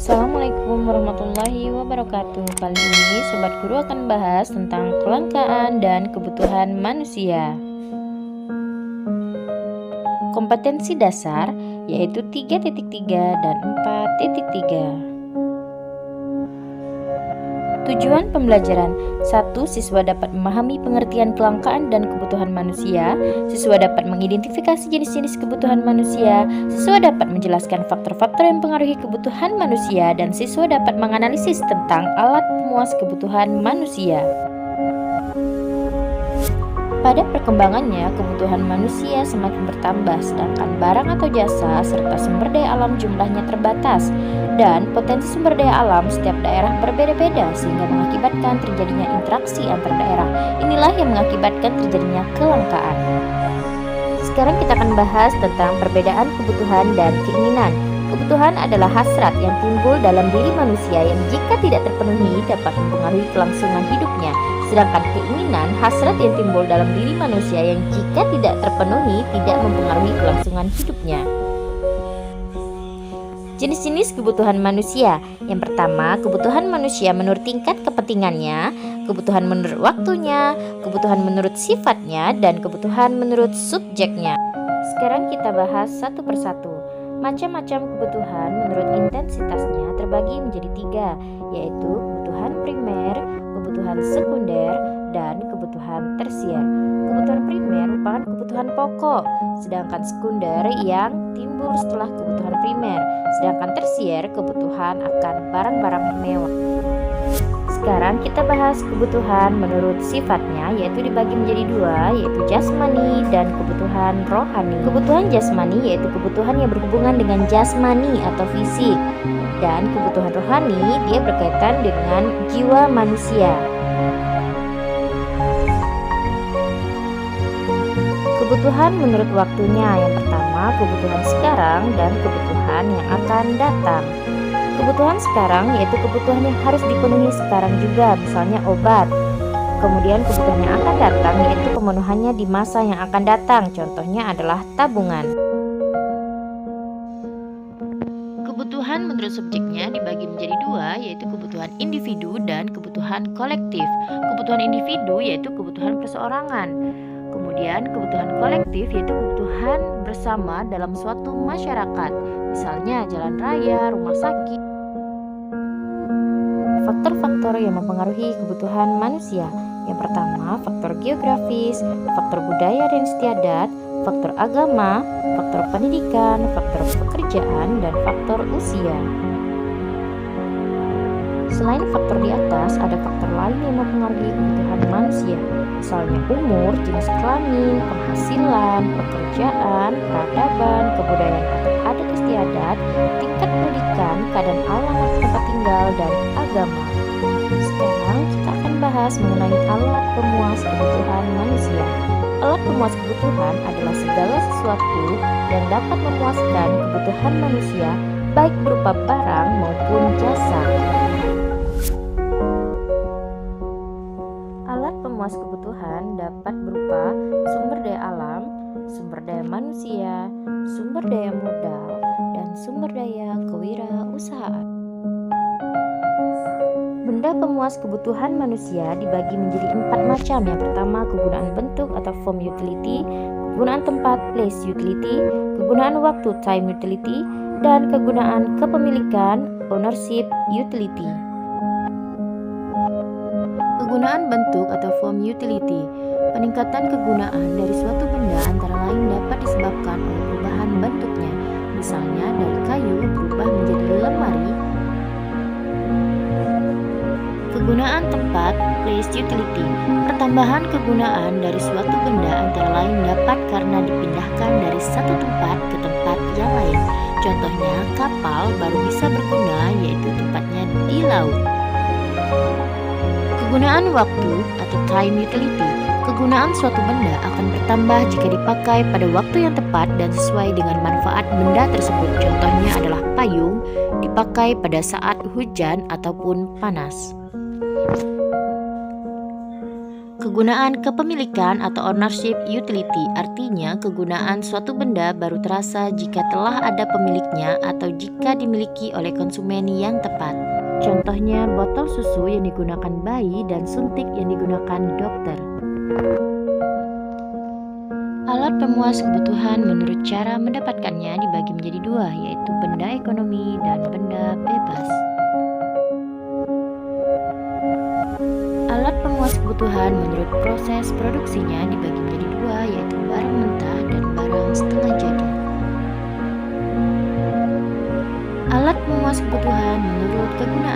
Assalamualaikum warahmatullahi wabarakatuh. Kali ini Sobat Guru akan bahas tentang kelangkaan dan kebutuhan manusia. Kompetensi dasar yaitu 3.3 dan 4.3. Tujuan pembelajaran: 1. Siswa dapat memahami pengertian kelangkaan dan kebutuhan manusia. Siswa dapat mengidentifikasi jenis-jenis kebutuhan manusia. Siswa dapat menjelaskan faktor-faktor yang mempengaruhi kebutuhan manusia. Dan siswa dapat menganalisis tentang alat pemuas kebutuhan manusia. Pada perkembangannya, kebutuhan manusia semakin bertambah, sedangkan barang atau jasa serta sumber daya alam jumlahnya terbatas, dan potensi sumber daya alam setiap daerah berbeda-beda sehingga mengakibatkan terjadinya interaksi antar daerah. Inilah yang mengakibatkan terjadinya kelangkaan. Sekarang kita akan bahas tentang perbedaan kebutuhan dan keinginan. Kebutuhan adalah hasrat yang timbul dalam diri manusia yang jika tidak terpenuhi dapat mempengaruhi kelangsungan hidupnya. Sedangkan keinginan, hasrat yang timbul dalam diri manusia yang jika tidak terpenuhi tidak mempengaruhi kelangsungan hidupnya. Jenis-jenis kebutuhan manusia. Yang pertama, kebutuhan manusia menurut tingkat kepentingannya, kebutuhan menurut waktunya, kebutuhan menurut sifatnya, dan kebutuhan menurut subjeknya. Sekarang kita bahas satu persatu. Macam-macam kebutuhan menurut intensitasnya terbagi menjadi 3, yaitu kebutuhan primer, kebutuhan sekunder, dan kebutuhan tersier. Kebutuhan primer merupakan kebutuhan pokok, sedangkan sekunder yang timbul setelah kebutuhan primer, sedangkan tersier kebutuhan akan barang-barang mewah. Sekarang kita bahas kebutuhan menurut sifatnya, yaitu dibagi menjadi 2, yaitu jasmani dan kebutuhan rohani. Kebutuhan jasmani yaitu kebutuhan yang berhubungan dengan jasmani atau fisik, dan kebutuhan rohani dia berkaitan dengan jiwa manusia. Kebutuhan menurut waktunya, yang pertama kebutuhan sekarang dan kebutuhan yang akan datang. Kebutuhan sekarang yaitu kebutuhan yang harus dipenuhi sekarang juga, misalnya obat. Kemudian kebutuhan yang akan datang yaitu pemenuhannya di masa yang akan datang, contohnya adalah tabungan. Kebutuhan menurut subjeknya dibagi menjadi 2, yaitu kebutuhan individu dan kebutuhan kolektif. Kebutuhan individu yaitu kebutuhan perseorangan. Kemudian kebutuhan kolektif yaitu kebutuhan bersama dalam suatu masyarakat, misalnya jalan raya, rumah sakit. Faktor-faktor yang mempengaruhi kebutuhan manusia. Yang pertama, faktor geografis, faktor budaya dan istiadat, faktor agama, faktor pendidikan, faktor pekerjaan, dan faktor usia. Selain faktor di atas, ada faktor lain yang mempengaruhi kebutuhan manusia, misalnya umur, jenis kelamin, penghasilan, pekerjaan, peradaban, kebudayaan atau adat istiadat, tingkat pendidikan, keadaan alamat tempat tinggal, dan agama. Sekarang kita akan bahas mengenai alat pemuas kebutuhan manusia. Alat pemuas kebutuhan adalah segala sesuatu yang dapat memuaskan kebutuhan manusia, baik berupa barang maupun jasa. Alat pemuas kebutuhan dapat berupa sumber daya alam, sumber daya manusia, sumber daya modal, dan sumber daya kewirausahaan. Benda pemuas kebutuhan manusia dibagi menjadi 4 macam. Yang pertama, kegunaan bentuk atau form utility, kegunaan tempat place utility, kegunaan waktu time utility, dan kegunaan kepemilikan ownership utility. Kegunaan bentuk atau form utility. Peningkatan kegunaan dari suatu benda antara lain dapat disebabkan oleh perubahan bentuknya, misalnya dari kayu berubah menjadi lemari. Kegunaan tempat place utility. Pertambahan kegunaan dari suatu benda antara lain dapat karena dipindahkan dari satu tempat ke tempat yang lain. Contohnya, kapal baru bisa berguna yaitu tempatnya di laut. Kegunaan waktu atau time utility. Kegunaan suatu benda akan bertambah jika dipakai pada waktu yang tepat dan sesuai dengan manfaat benda tersebut. Contohnya adalah payung dipakai pada saat hujan ataupun panas. Kegunaan kepemilikan atau ownership utility artinya kegunaan suatu benda baru terasa jika telah ada pemiliknya atau jika dimiliki oleh konsumen yang tepat. Contohnya botol susu yang digunakan bayi dan suntik yang digunakan dokter. Alat pemuas kebutuhan menurut cara mendapatkannya dibagi menjadi dua, yaitu benda ekonomi dan benda bebas. Alat pemuas kebutuhan menurut proses produksinya dibagi menjadi dua, yaitu barang mentah dan barang setengah jadi. Alat pemuas kebutuhan menurut kegunaan